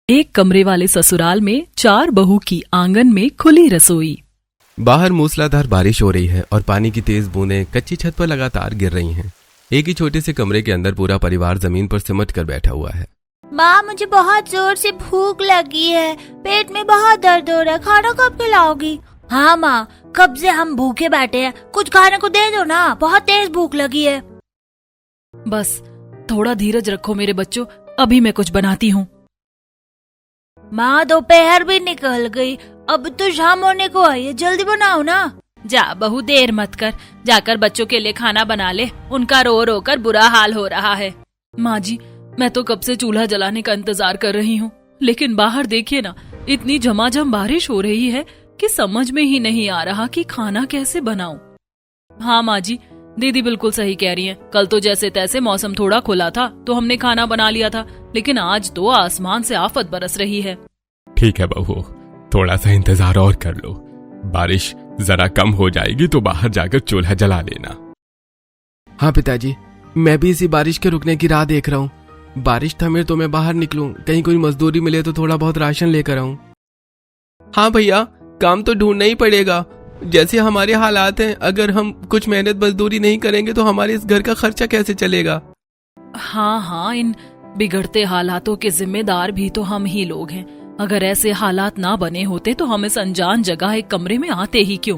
एक कमरे वाले ससुराल में 4 बहू की आंगन में खुली रसोई। बाहर मूसलाधार बारिश हो रही है और पानी की तेज बूंदें कच्ची छत पर लगातार गिर रही हैं। एक ही छोटे से कमरे के अंदर पूरा परिवार जमीन पर सिमट कर बैठा हुआ है। माँ, मुझे बहुत जोर से भूख लगी है, पेट में बहुत दर्द हो रहा है, खाना कब खिलाओगी? हाँ माँ, कब से हम भूखे बैठे हैं, कुछ खाने को दे दो ना, बहुत तेज भूख लगी है। बस थोड़ा धीरज रखो मेरे बच्चों, अभी मैं कुछ बनाती हूँ। माँ, दोपहर भी निकल गई, अब तो शाम होने को आई है, जल्दी बनाओ ना। जा बहू, देर मत कर, जाकर बच्चों के लिए खाना बना ले, उनका रो रो कर बुरा हाल हो रहा है। माँ जी, मैं तो कब से चूल्हा जलाने का इंतजार कर रही हूँ, लेकिन बाहर देखिए ना, इतनी झमाझम बारिश हो रही है कि समझ में ही नहीं आ रहा कि खाना कैसे बनाऊं। हाँ माँ जी, दीदी बिल्कुल सही कह रही हैं। कल तो जैसे तैसे मौसम थोड़ा खुला था तो हमने खाना बना लिया था, लेकिन आज तो आसमान से आफत बरस रही है। ठीक है बहू, थोड़ा सा इंतजार और कर लो, बारिश जरा कम हो जाएगी तो बाहर जाकर चूल्हा जला लेना। हाँ पिताजी, मैं भी इसी बारिश के रुकने की राह देख रहा हूँ। बारिश थमे तो मैं बाहर निकलूं, कहीं कोई मजदूरी मिले तो थोड़ा बहुत राशन लेकर आऊं। हाँ भैया, काम तो ढूंढना ही पड़ेगा। जैसे हमारे हालात हैं, अगर हम कुछ मेहनत मजदूरी नहीं करेंगे तो हमारे इस घर का खर्चा कैसे चलेगा? हाँ, इन बिगड़ते हालातों के जिम्मेदार भी तो हम ही लोग हैं। अगर ऐसे हालात ना बने होते तो हम इस अनजान जगह एक कमरे में आते ही क्यों?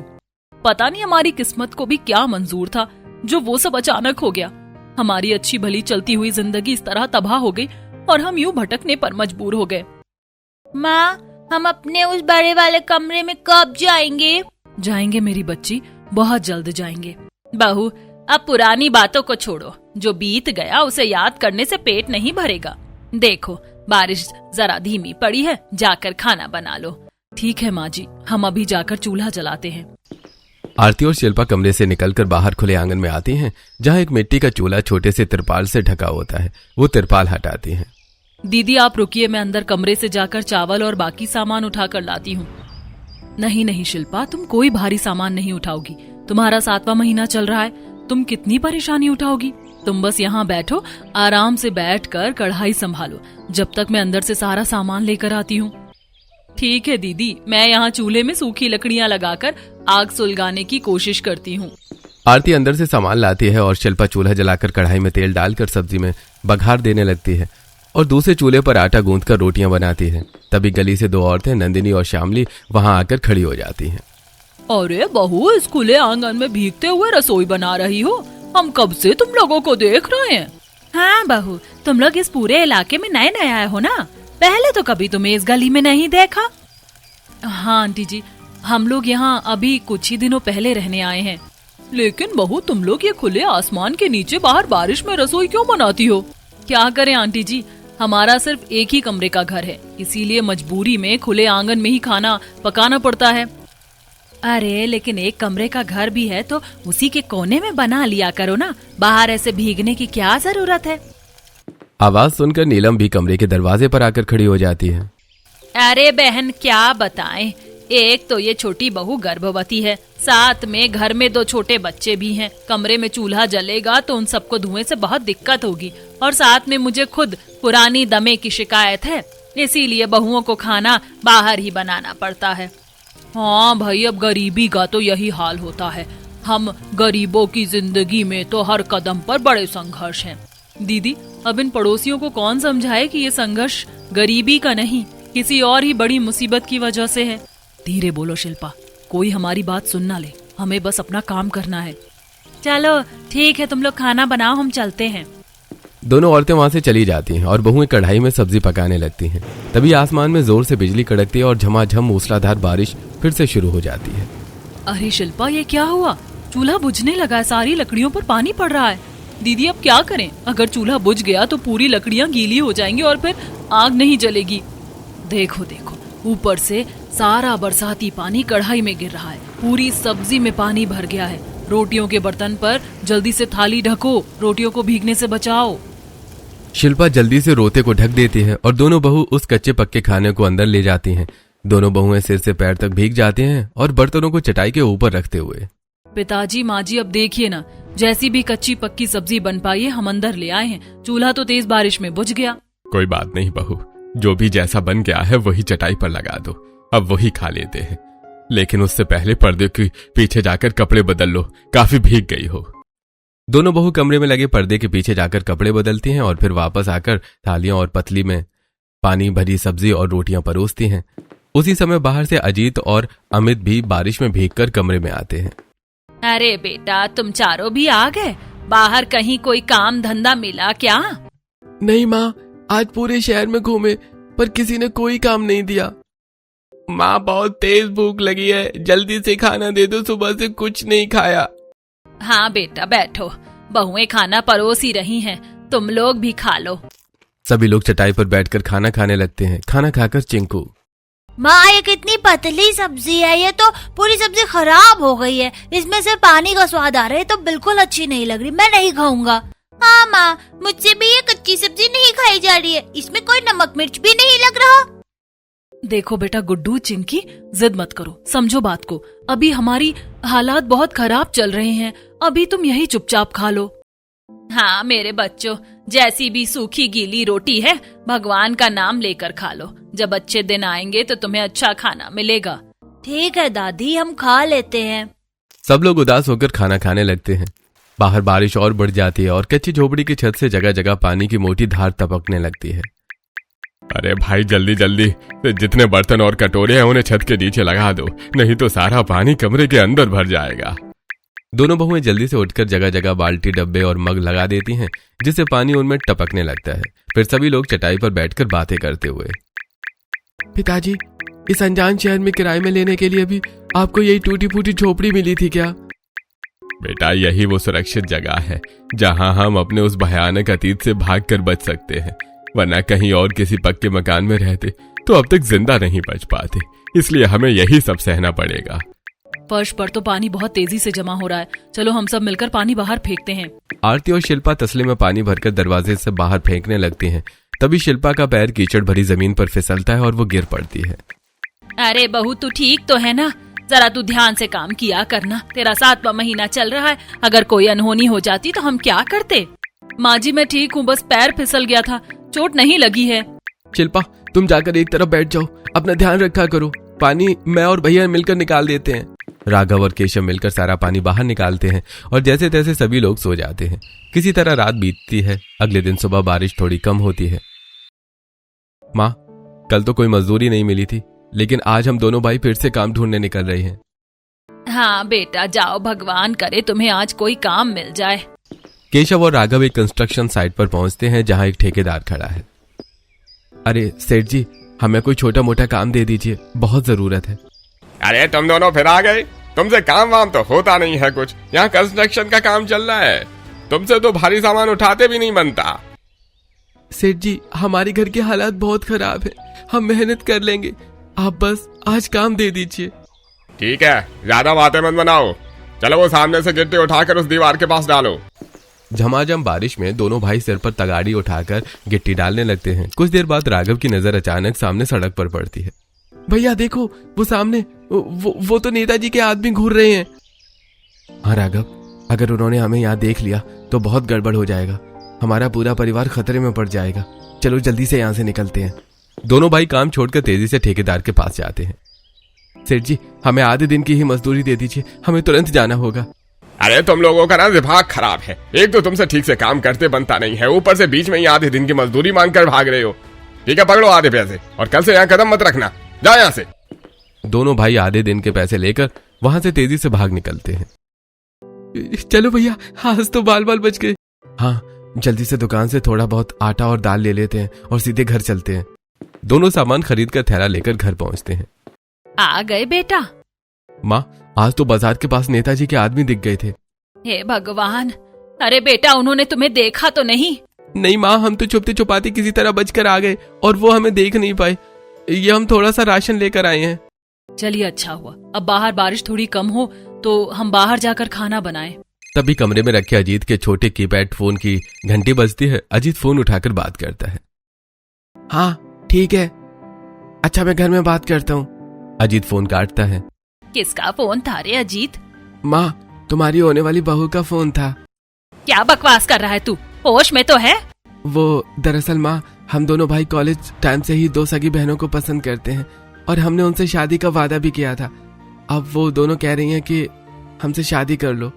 पता नहीं हमारी किस्मत को भी क्या मंजूर था जो वो सब अचानक हो गया। हमारी अच्छी भली चलती हुई जिंदगी इस तरह तबाह हो गई और हम यूं भटकने पर मजबूर हो गए। माँ, हम अपने उस बड़े वाले कमरे में कब जाएंगे? जाएंगे मेरी बच्ची, बहुत जल्द जाएंगे। बहू, अब पुरानी बातों को छोड़ो, जो बीत गया उसे याद करने से पेट नहीं भरेगा। देखो, बारिश जरा धीमी पड़ी है, जाकर खाना बना लो। ठीक है माँ जी, हम अभी जाकर चूल्हा जलाते हैं। आरती और शिल्पा कमरे से निकलकर बाहर खुले आंगन में आती हैं, जहाँ एक मिट्टी का चूल्हा छोटे से तिरपाल से ढका होता है। वो तिरपाल हटाती हैं। दीदी आप रुकिए, मैं अंदर कमरे से जाकर चावल और बाकी सामान उठा कर लाती हूँ। नहीं शिल्पा, तुम कोई भारी सामान नहीं उठाओगी। तुम्हारा 7वां महीना चल रहा है, तुम कितनी परेशानी उठाओगी? तुम बस यहाँ बैठो, आराम से बैठकर कढ़ाई संभालो, जब तक मैं अंदर से सारा सामान लेकर आती हूँ। ठीक है दीदी, मैं यहाँ चूल्हे में सूखी लकड़ियाँ लगाकर आग सुलगाने की कोशिश करती हूँ। आरती अंदर से सामान लाती है और शिल्पा चूल्हा जलाकर कढ़ाई में तेल डालकर सब्जी में बघार देने लगती है और दूसरे चूल्हे पर आटा गूंथकर रोटियां बनाती है। तभी गली से 2 औरतें नंदिनी और श्यामली वहां आकर खड़ी हो जाती हैं। अरे बहू, इस खुले आंगन में भीगते हुए रसोई बना रही हो? हम कब से तुम लोगों को देख रहे हैं। हाँ बहू, तुम लोग इस पूरे इलाके में नए नए आए हो ना, पहले तो कभी तुम्हें इस गली में नहीं देखा। हाँ आंटी जी, हम लोग यहाँ अभी कुछ ही दिनों पहले रहने आए हैं। लेकिन बहू, तुम लोग ये खुले आसमान के नीचे बाहर बारिश में रसोई क्यों बनाती हो? क्या करें आंटी जी, हमारा सिर्फ एक ही कमरे का घर है, इसीलिए मजबूरी में खुले आंगन में ही खाना पकाना पड़ता है। अरे लेकिन एक कमरे का घर भी है तो उसी के कोने में बना लिया करो ना, बाहर ऐसे भीगने की क्या जरूरत है? आवाज सुनकर नीलम भी कमरे के दरवाजे पर आकर खड़ी हो जाती है। अरे बहन, क्या बताएं, एक तो ये छोटी बहू गर्भवती है, साथ में घर में 2 छोटे बच्चे भी हैं। कमरे में चूल्हा जलेगा तो उन सबको धुएं से बहुत दिक्कत होगी, और साथ में मुझे खुद पुरानी दमे की शिकायत है, इसीलिए बहुओं को खाना बाहर ही बनाना पड़ता है। हाँ भाई, अब गरीबी का तो यही हाल होता है। हम गरीबों की जिंदगी में तो हर कदम पर बड़े संघर्ष हैं। दीदी, अब इन पड़ोसियों को कौन समझाए कि ये संघर्ष गरीबी का नहीं, किसी और ही बड़ी मुसीबत की वजह से है। धीरे बोलो शिल्पा, कोई हमारी बात सुन ना ले, हमें बस अपना काम करना है। चलो ठीक है, तुम लोग खाना बनाओ, हम चलते हैं। दोनों औरतें वहां से चली जाती हैं और बहुएं कढ़ाई में सब्जी पकाने लगती हैं। तभी आसमान में जोर से बिजली कड़कती है और झमाझम मूसलाधार बारिश फिर से शुरू हो जाती है। अरे शिल्पा, ये क्या हुआ? चूल्हा बुझने लगा है, सारी लकड़ियों पर पानी पड़ रहा है। दीदी अब क्या करें? अगर चूल्हा बुझ गया तो पूरी लकड़ियां गीली हो जाएंगी और फिर आग नहीं जलेगी। देखो देखो, ऊपर से सारा बरसाती पानी कढ़ाई में गिर रहा है, पूरी सब्जी में पानी भर गया है। रोटियों के बर्तन पर जल्दी से थाली ढको, रोटियों को भीगने से बचाओ। शिल्पा जल्दी से रोते को ढक देती है और दोनों बहू उस कच्चे पक्के खाने को अंदर ले जाती हैं। दोनों बहुएं सिर से पैर तक भीग जाते हैं और बर्तनों को चटाई के ऊपर रखते हुए। पिताजी, माँ जी, अब देखिए ना, जैसी भी कच्ची पक्की सब्जी बन पाई है हम अंदर ले आए हैं। चूल्हा तो तेज बारिश में बुझ गया। कोई बात नहीं बहू, जो भी जैसा बन गया है वही चटाई पर लगा दो, अब वही खा लेते हैं। लेकिन उससे पहले पर्दे के पीछे जाकर कपड़े बदल लो, काफी भीग गई हो। दोनों बहू कमरे में लगे पर्दे के पीछे जाकर कपड़े बदलती हैं और फिर वापस आकर थालियां और पतली में पानी भरी सब्जी और रोटियां परोसती हैं। उसी समय बाहर से अजीत और अमित भी बारिश में भीगकर कमरे में आते हैं। अरे बेटा, तुम चारों भी आ गए। बाहर कहीं कोई काम धंधा मिला क्या? नहीं माँ, आज पूरे शहर में घूमे पर किसी ने कोई काम नहीं दिया। माँ, बहुत तेज भूख लगी है, जल्दी से खाना दे दो, सुबह से कुछ नहीं खाया। हाँ बेटा बैठो, बहुएं खाना परोस ही रही हैं, तुम लोग भी खा लो। सभी लोग चटाई पर बैठकर खाना खाने लगते हैं। खाना खाकर चिंकू, माँ ये कितनी पतली सब्जी है, ये तो पूरी सब्जी खराब हो गई है, इसमें से पानी का स्वाद आ रहा है, तो बिल्कुल अच्छी नहीं लग रही, मैं नहीं खाऊंगा। हाँ माँ, मुझसे भी ये कच्ची सब्जी नहीं खाई जा रही है, इसमें कोई नमक मिर्च भी नहीं लग रहा। देखो बेटा गुड्डू चिंकी, जिद मत करो, समझो बात को। अभी हमारी हालात बहुत खराब चल रहे हैं, अभी तुम यही चुपचाप खा लो। हाँ मेरे बच्चों, जैसी भी सूखी गीली रोटी है, भगवान का नाम लेकर खा लो। जब अच्छे दिन आएंगे तो तुम्हें अच्छा खाना मिलेगा। ठीक है दादी, हम खा लेते हैं। सब लोग उदास होकर खाना खाने लगते हैं। बाहर बारिश और बढ़ जाती है और कच्ची झोपड़ी की छत से जगह जगह पानी की मोटी धार टपकने लगती है। अरे भाई जल्दी जल्दी जितने बर्तन और कटोरे हैं उन्हें छत के नीचे लगा दो, नहीं तो सारा पानी कमरे के अंदर भर जाएगा। दोनों बहुएं जल्दी से उठकर जगह जगह बाल्टी, डब्बे और मग लगा देती हैं, जिससे पानी उनमें टपकने लगता है। फिर सभी लोग चटाई पर बैठकर बातें करते हुए, पिताजी, इस अनजान शहर में किराए में लेने के लिए भी आपको यही टूटी फूटी झोपड़ी मिली थी क्या? बेटा यही वो सुरक्षित जगह है जहां हम अपने उस भयानक अतीत से भागकर बच सकते हैं, वरना कहीं और किसी पक्के मकान में रहते तो अब तक जिंदा नहीं बच पाते, इसलिए हमें यही सब सहना पड़ेगा। फर्श पर तो पानी बहुत तेजी से जमा हो रहा है, चलो हम सब मिलकर पानी बाहर फेंकते हैं। आरती और शिल्पा तसले में पानी भरकर दरवाजे से बाहर फेंकने लगती हैं। तभी शिल्पा का पैर कीचड़ भरी जमीन पर फिसलता है और वो गिर पड़ती है। अरे बहू, तू ठीक तो है ना? जरा तू ध्यान से काम किया करना, तेरा 7वां महीना चल रहा है, अगर कोई अनहोनी हो जाती तो हम क्या करते? माँ जी मैं ठीक हूँ, बस पैर फिसल गया था, चोट नहीं लगी है। शिल्पा, तुम जाकर एक तरफ बैठ जाओ, अपना ध्यान रखा करो, पानी मैं और भैया मिलकर निकाल देते हैं। राघव और केशव मिलकर सारा पानी बाहर निकालते हैं और जैसे तैसे सभी लोग सो जाते हैं। किसी तरह रात बीतती है। अगले दिन सुबह बारिश थोड़ी कम होती है। माँ, कल तो कोई मजदूरी नहीं मिली थी, लेकिन आज हम दोनों भाई फिर से काम ढूंढने निकल रहे हैं। हाँ बेटा जाओ, भगवान करे तुम्हें आज कोई काम मिल जाए। केशव और राघव एक कंस्ट्रक्शन साइट पर पहुंचते हैं जहां एक ठेकेदार खड़ा है। अरे सेठ जी, हमें कोई छोटा मोटा काम दे दीजिए, बहुत जरूरत है। अरे तुम दोनों फिर आ गए, तुमसे काम वाम तो होता नहीं है कुछ, यहाँ कंस्ट्रक्शन का काम चल रहा है, तुमसे तो भारी सामान उठाते भी नहीं बनता। सेठ जी, हमारे घर के हालात बहुत खराब है, हम मेहनत कर लेंगे, आप बस आज काम दे दीजिए। ठीक है, ज्यादा बातें मत बनाओ, चलो वो सामने से गिट्टी उठाकर उस दीवार के पास डालो। झमाझम बारिश में दोनों भाई सिर पर तगाड़ी उठाकर गिट्टी डालने लगते हैं। कुछ देर बाद राघव की नजर अचानक सामने सड़क पर पड़ती है। भैया देखो, वो सामने वो तो नेताजी के आदमी घूर रहे हैं। हाँ राघव, अगर उन्होंने हमें यहाँ देख लिया तो बहुत गड़बड़ हो जाएगा, हमारा पूरा परिवार खतरे में पड़ जाएगा, चलो जल्दी से यहाँ से निकलते हैं। दोनों भाई काम छोड़कर तेजी से ठेकेदार के पास जाते हैं। सेठ जी, हमें आधे दिन की ही मजदूरी दे दीजिए, हमें तुरंत जाना होगा। अरे तुम लोगों का ना दिमाग खराब है, एक तो तुमसे ठीक से काम करते बनता नहीं है, ऊपर से बीच में ही आधे दिन की मजदूरी मांग कर भाग रहे हो। ठीक है, पकड़ो आधे पैसे और कल से यहाँ कदम मत रखना, जाओ यहाँ से। दोनों भाई आधे दिन के पैसे लेकर वहां से तेजी से भाग निकलते हैं। चलो भैया, आज तो बाल बाल बच गए। हाँ, जल्दी से दुकान से थोड़ा बहुत आटा और दाल ले लेते हैं और सीधे घर चलते हैं। दोनों सामान खरीद कर थैला लेकर घर पहुंचते हैं। आ गए बेटा? माँ, आज तो बाजार के पास नेताजी के आदमी दिख गए थे। हे भगवान, अरे बेटा उन्होंने तुम्हें देखा तो नहीं? नहीं माँ, हम तो छुपते छुपाते किसी तरह बचकर आ गए और वो हमें देख नहीं पाए। ये हम थोड़ा सा राशन लेकर आए हैं। चलिए अच्छा हुआ, अब बाहर बारिश थोड़ी कम हो तो हम बाहर जाकर खाना बनाएं। तभी कमरे में रखे अजीत के छोटे कीपैड फोन की घंटी बजती है। अजीत फोन उठाकर बात करता है। हाँ ठीक है, अच्छा मैं घर में बात करता हूँ। अजीत फोन काटता है। किसका फोन था रे अजीत? माँ, तुम्हारी होने वाली बहू का फोन था। क्या बकवास कर रहा है तू, होश में तो है? वो दरअसल माँ, हम दोनों भाई कॉलेज टाइम से ही दो सगी बहनों को पसंद करते हैं और हमने उनसे शादी का वादा भी किया था। अब वो दोनों कह रही हैं कि हमसे शादी कर लो।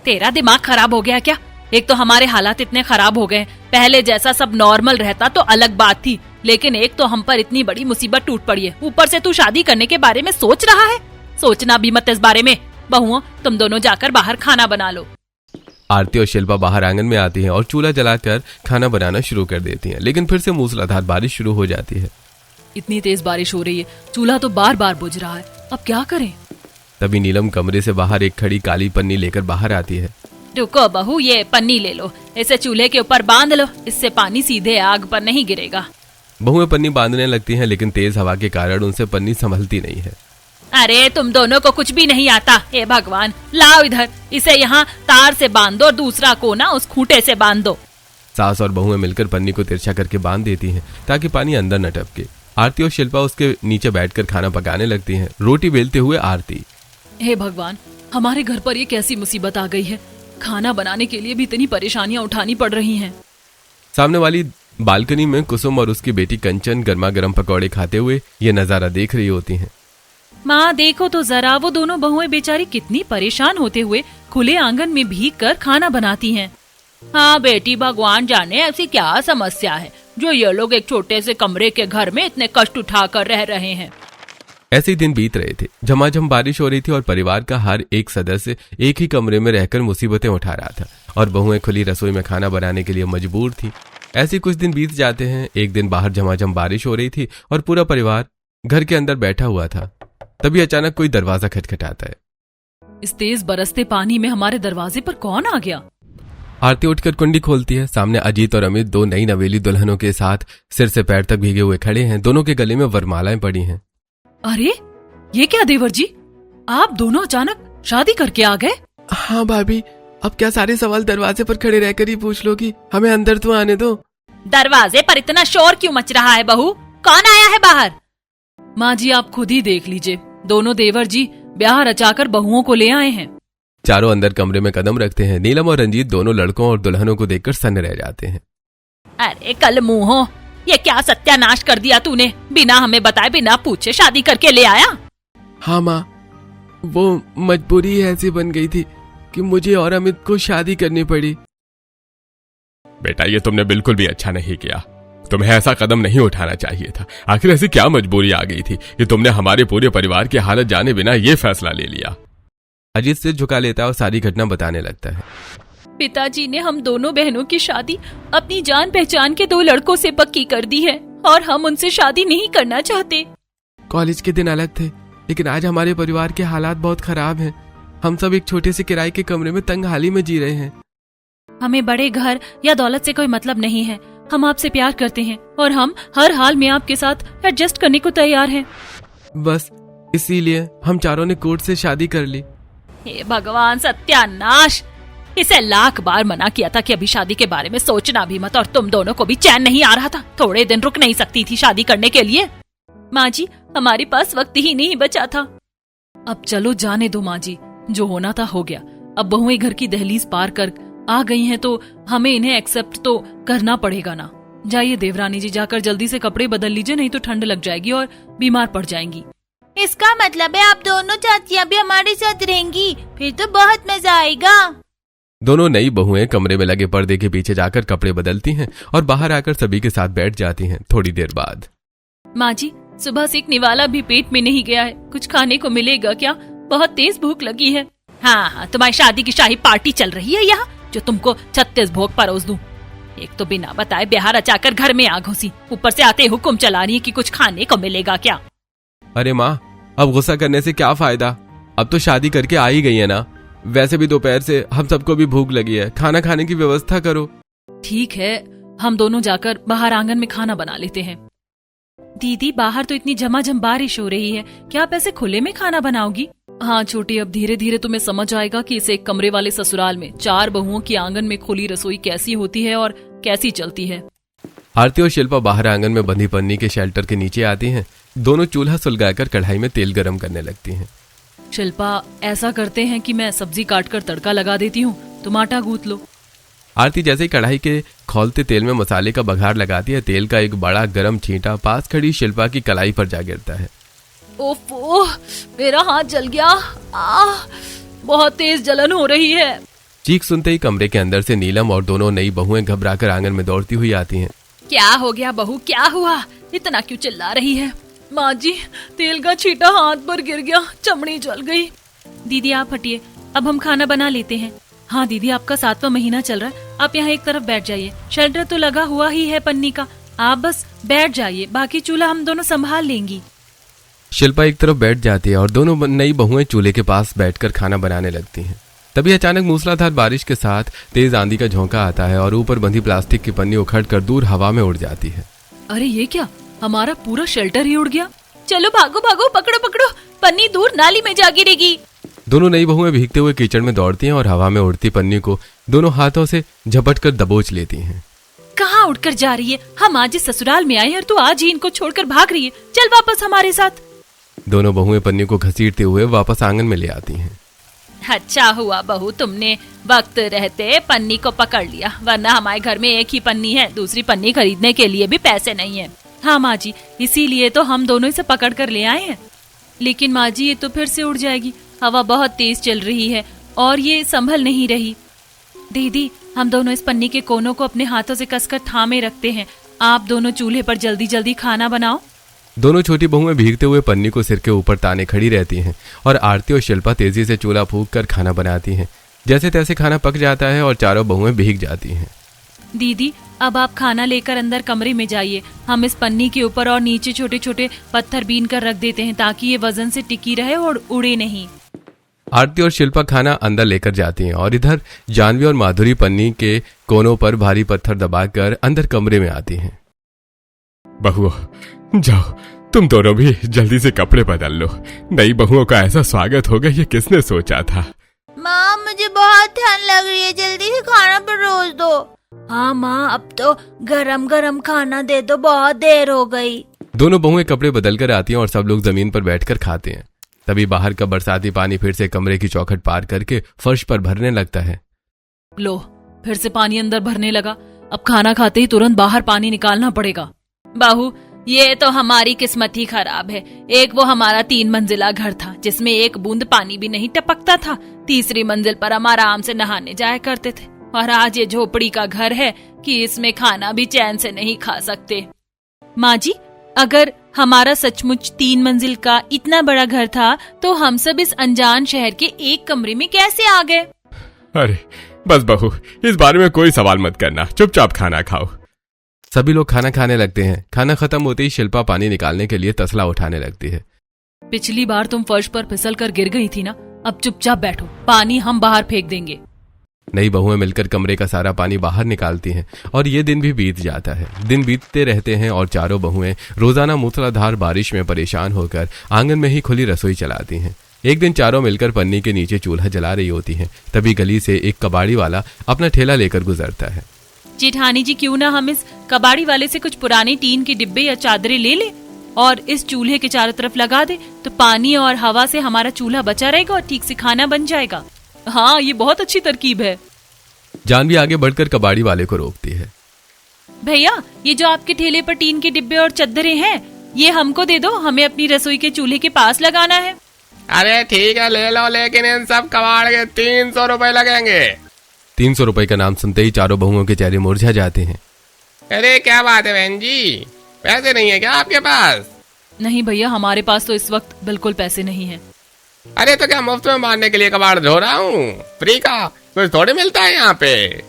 तेरा दिमाग खराब हो गया क्या? एक तो हमारे हालात इतने खराब हो गए, पहले जैसा सब नॉर्मल रहता तो अलग बात थी, लेकिन एक तो हम पर इतनी बड़ी मुसीबत टूट पड़ी है, ऊपर से तू शादी करने के बारे में सोच रहा है। सोचना भी मत इस बारे में। बहुओं, तुम दोनों जाकर बाहर खाना बना लो। आरती और शिल्पा बाहर आंगन में आती हैं और चूल्हा जलाकर खाना बनाना शुरू कर देती हैं, लेकिन फिर से मूसलाधार बारिश शुरू हो जाती है। इतनी तेज बारिश हो रही है, चूल्हा तो बार बार बुझ रहा है, अब क्या करें? तभी नीलम कमरे से बाहर एक खड़ी काली पन्नी लेकर बाहर आती है। रुको बहू, ये पन्नी ले लो, इसे चूल्हे के ऊपर बांध लो, इससे पानी सीधे आग पर नहीं गिरेगा। बहुएं पन्नी बांधने लगती हैं, लेकिन तेज हवा के कारण उनसे पन्नी संभलती नहीं है। अरे तुम दोनों को कुछ भी नहीं आता, हे भगवान, लाओ इधर, इसे यहाँ तार से बांध दो, दूसरा कोना उस खूंटे से बांध दो। सास और बहुएं मिलकर पन्नी को तिरछा करके बांध देती हैं ताकि पानी अंदर न टपके। आरती और शिल्पा उसके नीचे बैठकर खाना पकाने लगती हैं, रोटी बेलते हुए आरती। हे भगवान, हमारे घर पर ये कैसी मुसीबत आ गई है, खाना बनाने के लिए भी इतनी परेशानियां उठानी पड़ रही हैं। सामने वाली बालकनी में कुसुम और उसकी बेटी कंचन गर्मा गर्म पकौड़े खाते हुए ये नजारा देख रही होती हैं। माँ देखो तो जरा, वो दोनों बहुएं बेचारी कितनी परेशान होते हुए खुले आंगन में भीग कर खाना बनाती हैं। हाँ बेटी, भगवान जाने ऐसी क्या समस्या है जो ये लोग एक छोटे से कमरे के घर में इतने कष्ट उठा कर रह रहे हैं। ऐसे ही दिन बीत रहे थे। झमाझम बारिश हो रही थी और परिवार का हर एक सदस्य एक ही कमरे में रहकर मुसीबतें उठा रहा था और बहुएं खुली रसोई में खाना बनाने के लिए मजबूर थी। ऐसे कुछ दिन बीत जाते हैं। एक दिन बाहर झमाझम बारिश हो रही थी और पूरा परिवार घर के अंदर बैठा हुआ था। तभी अचानक कोई दरवाजा खटखटाता है। इस तेज बरसते पानी में हमारे दरवाजे पर कौन आ गया? आरती उठकर कुंडी खोलती है। सामने अजीत और अमित दो नई नवेली दुल्हनों के साथ सिर से पैर तक भीगे हुए खड़े हैं। दोनों के गले में वरमालाएं पड़ी हैं। अरे ये क्या देवर जी, आप दोनों अचानक शादी करके आ गए? हाँ भाभी, अब क्या सारे सवाल दरवाजे पर खड़े रहकर ही पूछ लो कि हमें अंदर तो आने दो। दरवाजे पर इतना शोर क्यों मच रहा है बहू? कौन आया है बाहर? माँ जी आप खुद ही देख लीजिए, दोनों देवर जी ब्याह रचाकर बहुओं को ले आए हैं। चारों अंदर कमरे में कदम रखते हैं। नीलम और रंजीत दोनों लड़कों और दुल्हनों को देखकर सन्न रह जाते हैं। अरे कल मुंहो, ये क्या सत्यानाश कर दिया तूने? बिना हमें बताए बिना पूछे शादी करके ले आया। हाँ माँ, वो मजबूरी ऐसी बन गई थी कि मुझे और अमित को शादी करनी पड़ी। बेटा ये तुमने बिल्कुल भी अच्छा नहीं किया, तुम्हें ऐसा कदम नहीं उठाना चाहिए था। आखिर ऐसी क्या मजबूरी आ गई थी कि तुमने हमारे पूरे परिवार की हालत जाने बिना ये फैसला ले लिया। अजीत सिर झुका लेता है और सारी घटना बताने लगता है। पिताजी ने हम दोनों बहनों की शादी अपनी जान पहचान के दो लड़कों से पक्की कर दी है और हम उनसे शादी नहीं करना चाहते। कॉलेज के दिन अलग थे, लेकिन आज हमारे परिवार के हालात बहुत खराब हैं। हम सब एक छोटे से किराए के कमरे में तंग हाली में जी रहे हैं। हमें बड़े घर या दौलत से कोई मतलब नहीं है, हम आपसे प्यार करते हैं और हम हर हाल में आपके साथ एडजस्ट करने को तैयार हैं। बस इसीलिए हम चारों ने कोर्ट से शादी कर ली। हे भगवान, सत्यानाश! इसे लाख बार मना किया था कि अभी शादी के बारे में सोचना भी मत, और तुम दोनों को भी चैन नहीं आ रहा था। थोड़े दिन रुक नहीं सकती थी शादी करने के लिए? माँ जी हमारे पास वक्त ही नहीं बचा था। अब चलो जाने दो माँ जी, जो होना था हो गया। अब बहुएं घर की दहलीज पार कर आ गई हैं तो हमें इन्हें एक्सेप्ट तो करना पड़ेगा ना। जाइए देवरानी जी, जाकर जल्दी से कपड़े बदल लीजिए, नहीं तो ठंड लग जाएगी और बीमार पड़ जाएंगी। इसका मतलब है आप दोनों चाचियाँ भी हमारे साथ रहेंगी, फिर तो बहुत मजा आएगा। दोनों नई बहुएं कमरे में लगे पर्दे के पीछे जाकर कपड़े बदलती हैं और बाहर आकर सभी के साथ बैठ जाती हैं। थोड़ी देर बाद माँ जी सुबह से एक निवाला भी पेट में नहीं गया है, कुछ खाने को मिलेगा क्या? बहुत तेज भूख लगी है। हाँ, तुम्हारी शादी की शाही पार्टी चल रही है यहाँ, जो तुमको 36 भोग परोस दूं। एक तो बिना बताए ब्याह रचाकर घर में आ घुसी, ऊपर से आते हुक्म चला रही है कि कुछ खाने को मिलेगा क्या? अरे माँ, अब गुस्सा करने से क्या फायदा? अब तो शादी करके आ ही गई है ना। वैसे भी दोपहर से हम सबको भी भूख लगी है, खाना खाने की व्यवस्था करो। ठीक है, हम दोनों जाकर बाहर आंगन में खाना बना लेते हैं। दीदी बाहर तो इतनी झमाझम बारिश हो रही है, क्या आप ऐसे खुले में खाना बनाओगी? हाँ छोटी, अब धीरे धीरे तुम्हें समझ आएगा कि इस एक कमरे वाले ससुराल में 4 बहुओं की आंगन में खुली रसोई कैसी होती है और कैसी चलती है। आरती और शिल्पा बाहर आंगन में बंधी पन्नी के शेल्टर के नीचे आती हैं। दोनों चूल्हा सुलगाकर कढ़ाई में तेल गरम करने लगती हैं। शिल्पा, ऐसा करते हैं कि मैं सब्जी काटकर तड़का लगा देती हूँ, तुम आटा गूंथ लो। आरती जैसे ही कढ़ाई के खौलते तेल में मसाले का बघार लगाती है, तेल का एक बड़ा गर्म छींटा पास खड़ी शिल्पा की कलाई पर जा गिरता है। ओफो, मेरा हाथ जल गया। बहुत तेज जलन हो रही है। चीख सुनते ही कमरे के अंदर से नीलम और दोनों नई बहुएं घबराकर आंगन में दौड़ती हुई आती हैं। क्या हो गया बहू, क्या हुआ? इतना क्यों चिल्ला रही है? माँ जी, तेल का छींटा हाथ पर गिर गया, चमड़ी जल गई। दीदी आप हटिए, अब हम खाना बना लेते हैं। हाँ दीदी, आपका 7वां महीना चल रहा है, आप यहाँ एक तरफ बैठ जाइए। शेल्टर तो लगा हुआ ही है पन्नी का, आप बस बैठ जाइए, बाकी चूल्हा हम दोनों संभाल लेंगी। शिल्पा एक तरफ बैठ जाती है और दोनों नई बहुएं चूल्हे के पास बैठकर खाना बनाने लगती हैं। तभी अचानक मूसलाधार बारिश के साथ तेज आंधी का झोंका आता है और ऊपर बंधी प्लास्टिक की पन्नी उखड़कर दूर हवा में उड़ जाती है। अरे ये क्या, हमारा पूरा शेल्टर ही उड़ गया। चलो भागो भागो, पकड़ो पकड़ो, पन्नी दूर नाली में जा गिरेगी। दोनों नई बहुएं भीगते हुए कीचड़ में दौड़ती हैं और हवा में उड़ती पन्नी को दोनों हाथों से झपट कर दबोच लेती हैं। कहाँ उड़कर जा रही है? हम आज इस ससुराल में आए हैं और तू आज ही इनको छोड़कर भाग रही है। चल वापस हमारे साथ। दोनों बहुएं पन्नी को घसीटते हुए वापस आंगन में ले आती हैं। अच्छा हुआ बहू, तुमने वक्त रहते पन्नी को पकड़ लिया, वरना हमारे घर में एक ही पन्नी है, दूसरी पन्नी खरीदने के लिए भी पैसे नहीं है। हाँ माँ जी, इसीलिए तो हम दोनों इसे पकड़ कर ले आए हैं। लेकिन माँ जी, ये तो फिर से उड़ जाएगी, हवा बहुत तेज चल रही है और ये संभल नहीं रही। दीदी, हम दोनों इस पन्नी के कोनों को अपने हाथों से कसकर थामे रखते हैं, आप दोनों चूल्हे पर जल्दी जल्दी खाना बनाओ। दोनों छोटी बहुएं भीगते हुए पन्नी को सिर के ऊपर ताने खड़ी रहती हैं और आरती और शिल्पा तेजी से चूल्हा फूंक कर खाना बनाती हैं। जैसे तैसे खाना पक जाता है और चारों बहुएं भीग जाती हैं। दीदी, अब आप खाना लेकर अंदर कमरे में जाइए, हम इस पन्नी के ऊपर और नीचे छोटे छोटे पत्थर बीन कर रख देते हैं ताकि ये वजन से टिकी रहे और उड़े नहीं। आरती और शिल्पा खाना अंदर लेकर जाती हैं और इधर जानवी और माधुरी पन्नी के कोनों पर भारी पत्थर दबाकर अंदर कमरे में आती हैं। बहुओं, जाओ तुम दोनों भी जल्दी से कपड़े बदल लो, नई बहुओं का ऐसा स्वागत होगा ये किसने सोचा था। माँ, मुझे बहुत ठंड लग रही है, जल्दी से खाना परोस दो। हाँ माँ, अब तो गरम गरम खाना दे दो, बहुत देर हो गई। दोनों बहुएं कपड़े बदलकर आती हैं और सब लोग जमीन पर बैठकर खाते हैं। तभी बाहर का बरसाती पानी फिर से कमरे की चौखट पार करके फर्श पर भरने लगता है। लो, फिर से पानी अंदर भरने लगा, अब खाना खाते ही तुरंत बाहर पानी निकालना पड़ेगा। बहू, ये तो हमारी किस्मत ही खराब है। एक वो हमारा 3 मंजिला घर था जिसमें एक बूंद पानी भी नहीं टपकता था, तीसरी मंजिल पर हम आराम से नहाने जाया करते थे, और आज ये झोपड़ी का घर है कि इसमें खाना भी चैन से नहीं खा सकते। माँ जी, अगर हमारा सचमुच 3 मंजिल का इतना बड़ा घर था तो हम सब इस अनजान शहर के एक कमरे में कैसे आ गए? अरे बस बहू, इस बारे में कोई सवाल मत करना, चुपचाप खाना खाओ। सभी लोग खाना खाने लगते हैं। खाना खत्म होते ही शिल्पा पानी निकालने के लिए तसला उठाने लगती है। पिछली बार तुम फर्श पर फिसल कर गिर गई थी ना, अब चुपचाप बैठो, पानी हम बाहर फेंक देंगे। नई बहुएं मिलकर कमरे का सारा पानी बाहर निकालती हैं और ये दिन भी बीत जाता है। दिन बीतते रहते हैं और चारों बहुएं रोजाना मूसलाधार बारिश में परेशान होकर आंगन में ही खुली रसोई चलाती हैं। एक दिन चारों मिलकर पन्नी के नीचे चूल्हा जला रही होती हैं। तभी गली से एक कबाड़ी वाला अपना ठेला लेकर गुजरता है। जेठानी जी, क्यों ना हम इस कबाड़ी वाले से कुछ पुराने टीन के डिब्बे या चादरें ले ले और इस चूल्हे के चारों तरफ लगा दे, तो पानी और हवा से हमारा चूल्हा बचा रहेगा और ठीक से खाना बन जाएगा। हाँ, ये बहुत अच्छी तरकीब है। जानवी आगे बढ़कर कबाड़ी वाले को रोकती है। भैया, ये जो आपके ठेले पर टीन के डिब्बे और चद्दरें हैं, ये हमको दे दो, हमें अपनी रसोई के चूल्हे के पास लगाना है। अरे ठीक है, ले लो, लेकिन इन सब कबाड़ के 300 रुपए लगेंगे। 300 रुपए का नाम सुनते ही चारों बहुओं के चेहरे मुरझा जाते हैं। अरे क्या बात है बहन जी, पैसे नहीं है क्या आपके पास? नहीं भैया, हमारे पास तो इस वक्त बिल्कुल पैसे नहीं है। अरे तो क्या मुफ्त में मारने के लिए कबाड़ धो रहा हूँ? फ्री का कुछ थोड़े मिलता है यहाँ पे।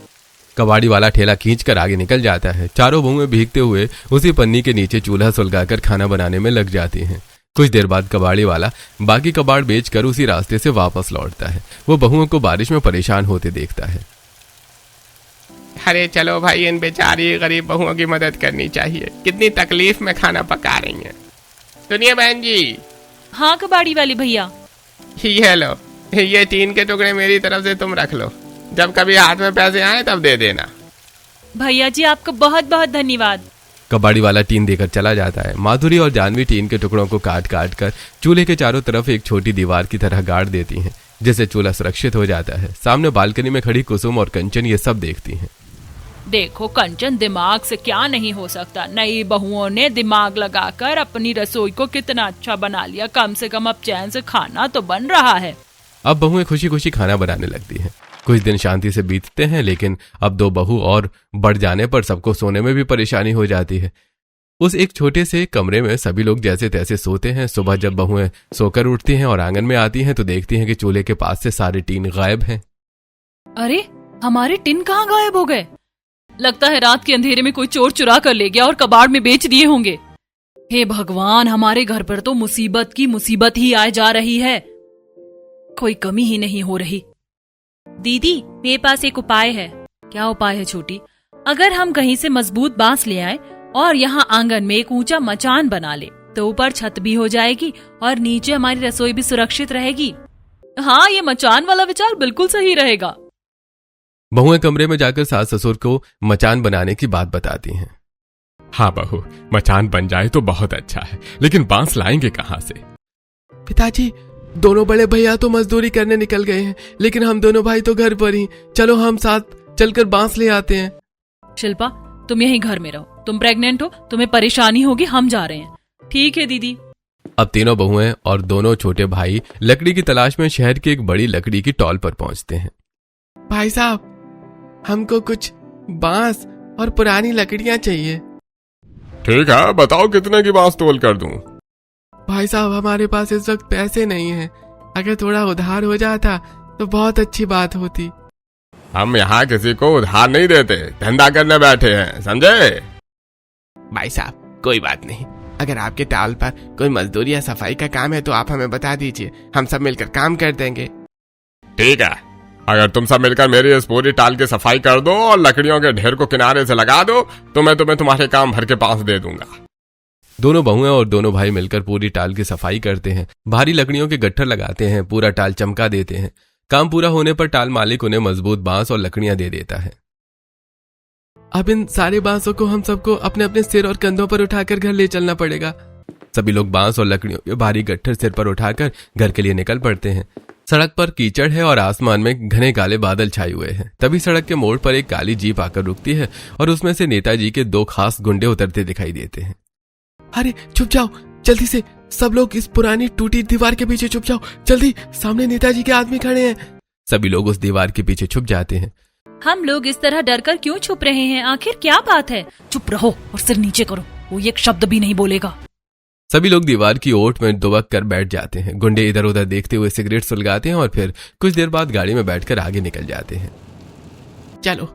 कबाड़ी वाला ठेला खींचकर आगे निकल जाता है। चारों बहुएं भीगते हुए उसी पन्नी के नीचे चूल्हा सुलगाकर खाना बनाने में लग जाती हैं। कुछ देर बाद कबाड़ी वाला बाकी कबाड़ बेचकर उसी रास्ते से वापस लौटता है। वो बहुओं को बारिश में परेशान होते देखता है। अरे चलो भाई, इन बेचारी गरीब बहुओं की मदद करनी चाहिए, कितनी तकलीफ में खाना पका रही हैं। सुनिए बहन जी। हाँ कबाड़ी वाले भैया। ये लो, ये टीन के टुकड़े मेरी तरफ से तुम रख लो, जब कभी हाथ में पैसे आए तब दे देना। भैया जी, आपका बहुत बहुत धन्यवाद। कबाड़ी वाला टीन देकर चला जाता है। माधुरी और जानवी टीन के टुकड़ों को काट काट कर चूल्हे के चारों तरफ एक छोटी दीवार की तरह गाड़ देती हैं। जिससे चूल्हा सुरक्षित हो जाता है। सामने बालकनी में खड़ी कुसुम और कंचन ये सब देखती हैं। देखो कंचन, दिमाग से क्या नहीं हो सकता। नई बहुओं ने दिमाग लगाकर अपनी रसोई को कितना अच्छा बना लिया। कम से कम अब चैन से खाना तो बन रहा है। अब बहुएं खुशी खुशी खाना बनाने लगती हैं। कुछ दिन शांति से बीतते हैं, लेकिन अब 2 बहू और बढ़ जाने पर सबको सोने में भी परेशानी हो जाती है। उस एक छोटे से कमरे में सभी लोग जैसे तैसे सोते हैं। सुबह जब बहुएं सोकर उठती हैं और आंगन में आती हैं तो देखती हैं कि चूल्हे के पास से सारे टीन गायब हैं। अरे हमारे टिन कहाँ गायब हो गए? लगता है रात के अंधेरे में कोई चोर चुरा कर ले गया और कबाड़ में बेच दिए होंगे। हे भगवान, हमारे घर पर तो मुसीबत की मुसीबत ही आए जा रही है, कोई कमी ही नहीं हो रही। दीदी, मेरे पास एक उपाय है। क्या उपाय है छोटी? अगर हम कहीं से मजबूत बांस ले आए और यहाँ आंगन में एक ऊंचा मचान बना ले तो ऊपर छत भी हो जाएगी और नीचे हमारी रसोई भी सुरक्षित रहेगी। हाँ, ये मचान वाला विचार बिल्कुल सही रहेगा। बहुएं कमरे में जाकर सास ससुर को मचान बनाने की बात बताती हैं। हाँ बहू, मचान बन जाए तो बहुत अच्छा है, लेकिन बांस लाएंगे कहाँ से? पिताजी, दोनों बड़े भैया तो मजदूरी करने निकल गए हैं, लेकिन हम दोनों भाई तो घर पर ही। चलो हम साथ चलकर बांस ले आते हैं। शिल्पा, तुम यहीं घर में रहो। तुम प्रेग्नेंट हो, तुम्हें परेशानी होगी, हम जा रहे हैं। ठीक है दीदी। अब तीनों बहुएं और दोनों छोटे भाई लकड़ी की तलाश में शहर की एक बड़ी लकड़ी की टॉल पर पहुंचते हैं। भाई साहब, हमको कुछ बांस और पुरानी लकड़ियां चाहिए। ठीक है, बताओ कितने की बांस तोल कर दूं? भाई साहब, हमारे पास इस वक्त पैसे नहीं हैं। अगर थोड़ा उधार हो जाता तो बहुत अच्छी बात होती। हम यहाँ किसी को उधार नहीं देते, धंधा करने बैठे हैं, समझे? भाई साहब, कोई बात नहीं। अगर आपके टाल पर कोई मजदूरी या सफाई का काम है तो आप हमें बता दीजिए, हम सब मिलकर काम कर देंगे। ठीक है, अगर तुम सब मिलकर मेरी इस पूरी टाल की सफाई कर दो और लकड़ियों के ढेर को किनारे से लगा दो तो मैं तुम्हें तुम्हारे काम भर के पास दे दूंगा। दोनों बहुएं और दोनों भाई मिलकर पूरी टाल की सफाई करते हैं। भारी लकड़ियों के गट्ठर लगाते हैं, पूरा टाल चमका देते हैं। काम पूरा होने पर टाल मालिक उन्हें मजबूत बांस और लकड़ियां दे देता है। अब इन सारे बांसों को हम सबको अपने अपने सिर और कंधों पर उठाकर घर ले चलना पड़ेगा। सभी लोग बांस और लकड़ियों के भारी गट्ठर सिर पर उठाकर घर के लिए निकल पड़ते हैं। सड़क पर कीचड़ है और आसमान में घने काले बादल छाए हुए हैं। तभी सड़क के मोड़ पर एक काली जीप आकर रुकती है और उसमें से नेताजी के 2 खास गुंडे उतरते दिखाई देते हैं। अरे छुप जाओ, जल्दी से सब लोग इस पुरानी टूटी दीवार के पीछे छुप जाओ, जल्दी, सामने नेताजी के आदमी खड़े हैं। सभी लोग उस दीवार के पीछे छुप जाते हैं। हम लोग इस तरह डरकर क्यों छुप रहे हैं? आखिर क्या बात है? चुप रहो और सिर नीचे करो, वो एक शब्द भी नहीं बोलेगा। सभी लोग दीवार की ओट में दुबक कर बैठ जाते हैं। गुंडे इधर उधर देखते हुए सिगरेट सुलगाते हैं और फिर कुछ देर बाद गाड़ी में बैठकर आगे निकल जाते हैं। चलो,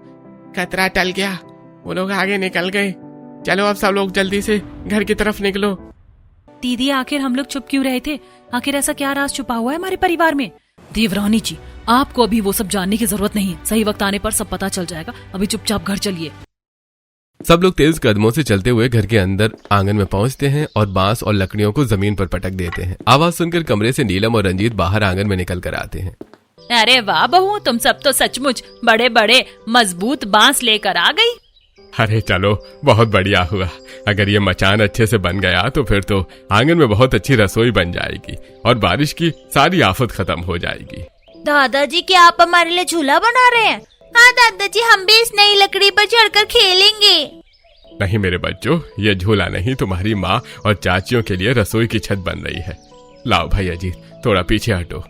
खतरा टल गया, वो लोग आगे निकल गए। चलो अब सब लोग जल्दी से घर की तरफ निकलो। दीदी, आखिर हम लोग चुप क्यों रहे थे? आखिर ऐसा क्या राज छुपा हुआ है हमारे परिवार में? देवरानी जी, आपको अभी वो सब जानने की जरूरत नहीं है। सही वक्त आने पर सब पता चल जाएगा। अभी चुपचाप घर चलिए। सब लोग तेज कदमों से चलते हुए घर के अंदर आंगन में पहुंचते हैं और बांस और लकड़ियों को जमीन पर पटक देते हैं। आवाज सुनकर कमरे से नीलम और रंजीत बाहर आंगन में निकल कर आते हैं। अरे वाह बहू, तुम सब तो सचमुच बड़े बड़े मजबूत बांस लेकर आ गई। अरे चलो, बहुत बढ़िया हुआ। अगर ये मचान अच्छे से बन गया तो फिर तो आंगन में बहुत अच्छी रसोई बन जाएगी और बारिश की सारी आफत खत्म हो जाएगी। दादाजी, क्या आप हमारे लिए झूला बना रहे हैं? हाँ दादाजी, हम भी इस नई लकड़ी पर चढ़कर खेलेंगे। नहीं मेरे बच्चों, ये झूला नहीं, तुम्हारी माँ और चाचियों के लिए रसोई की छत बन रही है। लाओ भाई अजीत, थोड़ा पीछे हटो।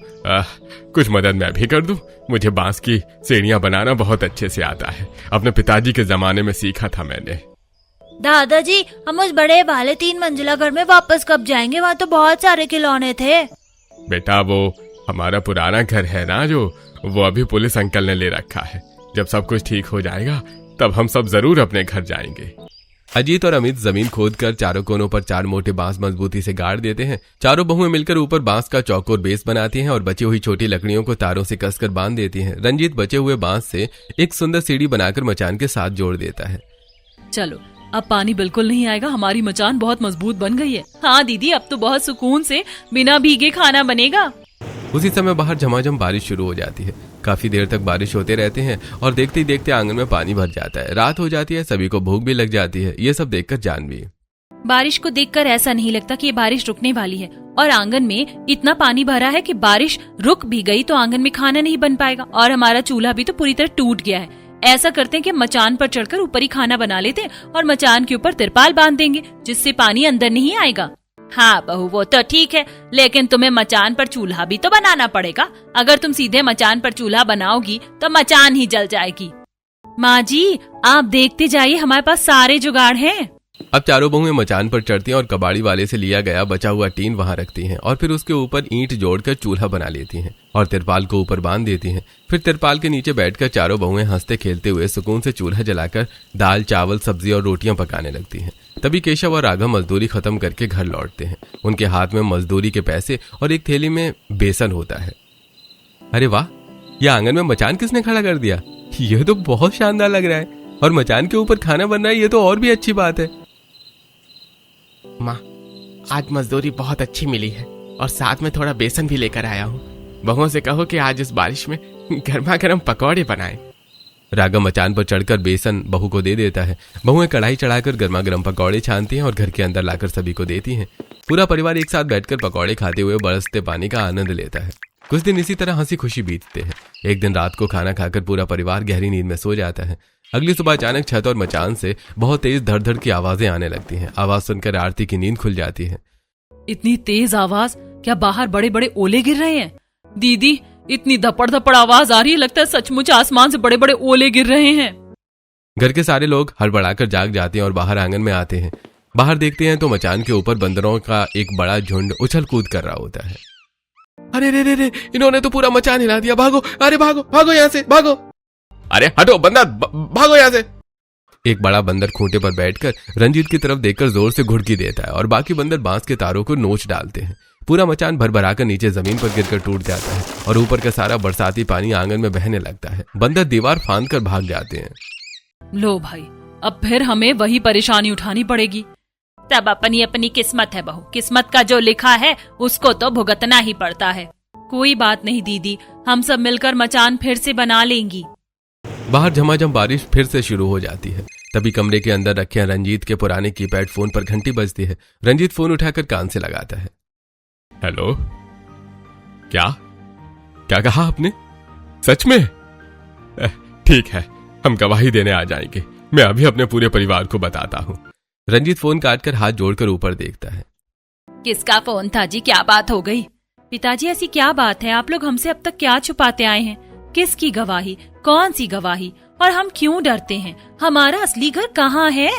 कुछ मदद मैं भी कर दूं? मुझे बांस की सीढ़ियां बनाना बहुत अच्छे से आता है। अपने पिताजी के जमाने में सीखा था मैंने। दादाजी, हम उस बड़े वाले 3 मंजिला घर में वापस कब जाएंगे? वहाँ तो बहुत सारे खिलौने थे। बेटा, वो हमारा पुराना घर है ना, जो वो अभी पुलिस अंकल ने ले रखा है। जब सब कुछ ठीक हो जाएगा तब हम सब जरूर अपने घर जाएंगे। अजीत और अमित जमीन खोदकर चारों कोनों पर 4 मोटे बांस मजबूती से गाड़ देते हैं। चारों बहुएं मिलकर ऊपर बांस का चौकोर बेस बनाती हैं और बची हुई छोटी लकड़ियों को तारों से कसकर बांध देती हैं। रंजीत बचे हुए बांस से एक सुंदर सीढ़ी बनाकर मचान के साथ जोड़ देता है। चलो, अब पानी बिल्कुल नहीं आएगा। हमारी मचान बहुत मजबूत बन गई है। हाँ दीदी, अब तो बहुत सुकून से बिना भीगे खाना बनेगा। उसी समय बाहर झमाझम बारिश शुरू हो जाती है। काफी देर तक बारिश होते रहते हैं और देखते ही देखते आंगन में पानी भर जाता है। रात हो जाती है, सभी को भूख भी लग जाती है। ये सब देखकर जानवी, बारिश को देखकर ऐसा नहीं लगता कि ये बारिश रुकने वाली है और आंगन में इतना पानी भरा है कि बारिश रुक भी गई तो आंगन में खाना नहीं बन पाएगा, और हमारा चूल्हा भी तो पूरी तरह टूट गया है। ऐसा करते हैं कि मचान पर चढ़कर ऊपर ही खाना बना लेते हैं और मचान के ऊपर तिरपाल बांध देंगे, जिससे पानी अंदर नहीं आएगा। हाँ बहू, वो तो ठीक है, लेकिन तुम्हें मचान पर चूल्हा भी तो बनाना पड़ेगा। अगर तुम सीधे मचान पर चूल्हा बनाओगी तो मचान ही जल जाएगी। माँ जी, आप देखते जाइए, हमारे पास सारे जुगाड़ हैं। अब चारों बहुएं मचान पर चढ़ती हैं और कबाड़ी वाले से लिया गया बचा हुआ टीन वहां रखती हैं और फिर उसके ऊपर ईंट जोड़कर चूल्हा बना लेती हैं और तिरपाल को ऊपर बांध देती हैं। फिर तिरपाल के नीचे बैठकर चारों बहुएं हंसते खेलते हुए सुकून से चूल्हा जलाकर दाल, चावल, सब्जी और रोटियां पकाने लगती हैं। तभी केशव और राघव मजदूरी खत्म करके घर लौटते हैं। उनके हाथ में मजदूरी के पैसे और एक थैली में बेसन होता है। अरे वाह, यह आंगन में मचान किसने खड़ा कर दिया? यह तो बहुत शानदार लग रहा है, और मचान के ऊपर खाना बन रहा है, ये तो और भी अच्छी बात है। माँ, आज मजदूरी बहुत अच्छी मिली है और साथ में थोड़ा बेसन भी लेकर आया हूँ। बहुओं से कहो कि आज इस बारिश में गर्मा गर्म पकौड़े बनाएं। राघव मचान पर चढ़कर बेसन बहू को दे देता है। बहुएं कढ़ाई चढ़ाकर गर्मा गर्म पकौड़े छानती हैं और घर के अंदर लाकर सभी को देती हैं। पूरा परिवार एक साथ बैठकर पकौड़े खाते हुए बरसते पानी का आनंद लेता है। कुछ दिन इसी तरह हंसी खुशी बीतते हैं। एक दिन रात को खाना खाकर पूरा परिवार गहरी नींद में सो जाता है। अगली सुबह अचानक छत और मचान से बहुत तेज धड़ धड़ की आवाजें आने लगती हैं। आवाज सुनकर आरती की नींद खुल जाती है। इतनी तेज आवाज, क्या बाहर बड़े बड़े ओले गिर रहे हैं? दीदी, इतनी धपड़ धपड़ आवाज आ रही है, लगता है सचमुच आसमान से बड़े बड़े ओले गिर रहे हैं। घर के सारे लोग हड़बड़ाकर जाग जाते हैं और बाहर आंगन में आते हैं। बाहर देखते हैं तो मचान के ऊपर बंदरों का एक बड़ा झुंड उछल कूद कर रहा होता है। अरे रे रे रे, इन्होंने तो पूरा मचान हिला दिया। भागो, अरे भागो भागो यहाँ से, भागो। अरे हटो बंदर, भागो यहाँ से। एक बड़ा बंदर खूंटे पर बैठकर रंजीत की तरफ देखकर जोर से घुड़की देता है और बाकी बंदर बांस के तारों को नोच डालते हैं। पूरा मचान भर-भराकर नीचे जमीन पर गिरकर टूट जाता है और ऊपर का सारा बरसाती पानी आंगन में बहने लगता है। बंदर दीवार फांद कर भाग जाते हैं। लो भाई, अब फिर हमें वही परेशानी उठानी पड़ेगी। तब अपनी अपनी किस्मत है बहू, किस्मत का जो लिखा है उसको तो भुगतना ही पड़ता है। कोई बात नहीं दीदी, हम सब मिलकर मचान फिर से बना लेंगी। बाहर झमाझम बारिश फिर से शुरू हो जाती है। तभी कमरे के अंदर रखे रंजीत के पुराने कीपैड फोन पर घंटी बजती है। रंजीत फोन उठाकर कान से लगाता है। हेलो, क्या क्या कहा आपने? सच में? ठीक है, हम गवाही देने आ जाएंगे। मैं अभी अपने पूरे परिवार को बताता हूँ। रंजीत फोन काटकर हाथ जोड़कर ऊपर देखता है। किसका फोन था जी? क्या बात हो गई? पिताजी, ऐसी क्या बात है? आप लोग हमसे अब तक क्या छुपाते आए हैं? किसकी गवाही? कौन सी गवाही? और हम क्यों डरते हैं? हमारा असली घर कहाँ है?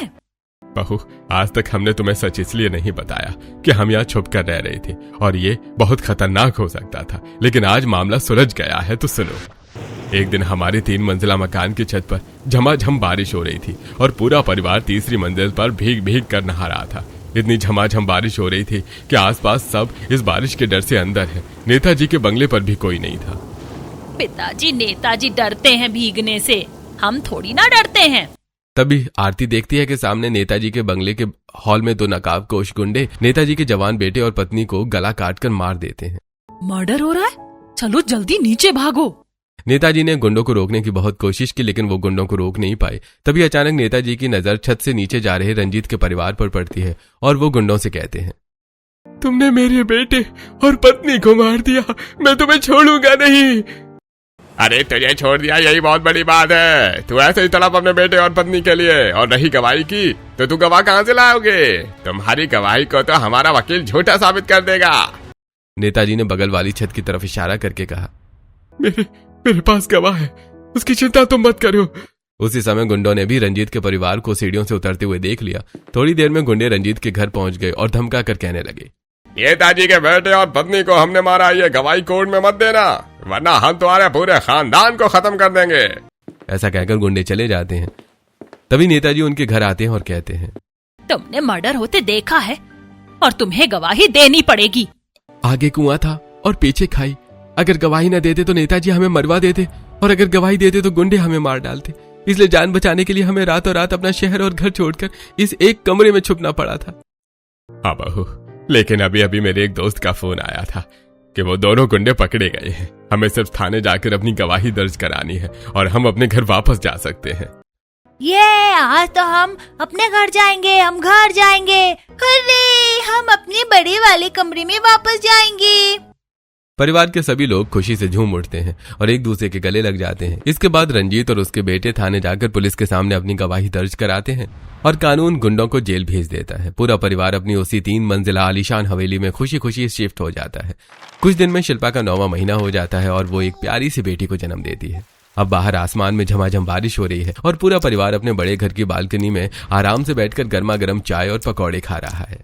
बहू, आज तक हमने तुम्हें सच इसलिए नहीं बताया कि हम यहाँ छुप कर रह रहे थे और ये बहुत खतरनाक हो सकता था, लेकिन आज मामला सुलझ गया है। तो सुनो, एक दिन हमारे 3 मंजिला मकान की छत पर झमाझम बारिश हो रही थी और पूरा परिवार तीसरी मंजिल पर भीग भीग कर नहा रहा था। इतनी झमाझम बारिश हो रही थी कि आसपास सब इस बारिश के डर से अंदर है। नेताजी के बंगले पर भी कोई नहीं था। पिताजी, नेताजी डरते हैं भीगने से, हम थोड़ी ना डरते हैं। तभी आरती देखती है कि सामने नेताजी के बंगले के हॉल में 2 नकाबपोश गुंडे नेताजी के जवान बेटे और पत्नी को गला काटकर मार देते हैं। मर्डर हो रहा है? चलो जल्दी नीचे भागो। नेताजी ने गुंडों को रोकने की बहुत कोशिश की, लेकिन वो गुंडों को रोक नहीं पाए। तभी अचानक नेताजी की नजर छत से नीचे जा रहे रंजीत के परिवार पर पड़ती है और वो गुंडों से कहते हैं, तुमने मेरे बेटे और पत्नी को मार दिया, मैं तुम्हें छोड़ूंगा नहीं। अरे तुझे छोड़ दिया यही बहुत बड़ी बात है। तू ऐसे ही तड़प अपने बेटे और पत्नी के लिए, और रही गवाही की तो तू गवाह कहाँ से लाओगे? तुम्हारी गवाही को तो हमारा वकील झूठा साबित कर देगा। नेताजी ने बगल वाली छत की तरफ इशारा करके कहा, मेरे पास गवाह है, उसकी चिंता तुम मत करो। उसी समय गुंडों ने भी रंजीत के परिवार को सीढ़ियों से उतरते हुए देख लिया। थोड़ी देर में गुंडे रंजीत के घर पहुंच गए और धमका कर कहने लगे, नेताजी के बेटे और पत्नी को हमने मारा, ये गवाही कोर्ट में मत देना, वरना हम तुम्हारे पूरे खानदान को खत्म कर देंगे। ऐसा कहकर गुंडे चले जाते हैं। तभी नेताजी उनके घर आते हैं और कहते हैं, तुमने मर्डर होते देखा है और तुम्हें गवाही देनी पड़ेगी। आगे कुआं था और पीछे खाई। अगर गवाही न देते तो नेताजी हमें मरवा देते, और अगर गवाही देते तो गुंडे हमें मार डालते। इसलिए जान बचाने के लिए हमें रातों रात अपना शहर और घर छोड़कर इस एक कमरे में छुपना पड़ा था। हाँ बहू, लेकिन अभी अभी मेरे एक दोस्त का फोन आया था कि वो दोनों गुंडे पकड़े गए हैं। हमें सिर्फ थाने जाकर अपनी गवाही दर्ज करानी है और हम अपने घर वापस जा सकते हैं। ये आज तो हम अपने घर जाएंगे, हम घर जाएंगे। अरे हम अपने बड़े वाले कमरे में वापस जाएंगे। परिवार के सभी लोग खुशी से झूम उठते हैं और एक दूसरे के गले लग जाते हैं। इसके बाद रंजीत और उसके बेटे थाने जाकर पुलिस के सामने अपनी गवाही दर्ज कराते हैं और कानून गुंडों को जेल भेज देता है। पूरा परिवार अपनी उसी 3 मंजिला आलीशान हवेली में खुशी खुशी शिफ्ट हो जाता है। कुछ दिन में शिल्पा का 9वां महीना हो जाता है और वो एक प्यारी सी बेटी को जन्म देती है। अब बाहर आसमान में झमाझम बारिश हो रही है और पूरा परिवार अपने बड़े घर की बालकनी में आराम से बैठकर गर्मा गर्म चाय और पकौड़े खा रहा है।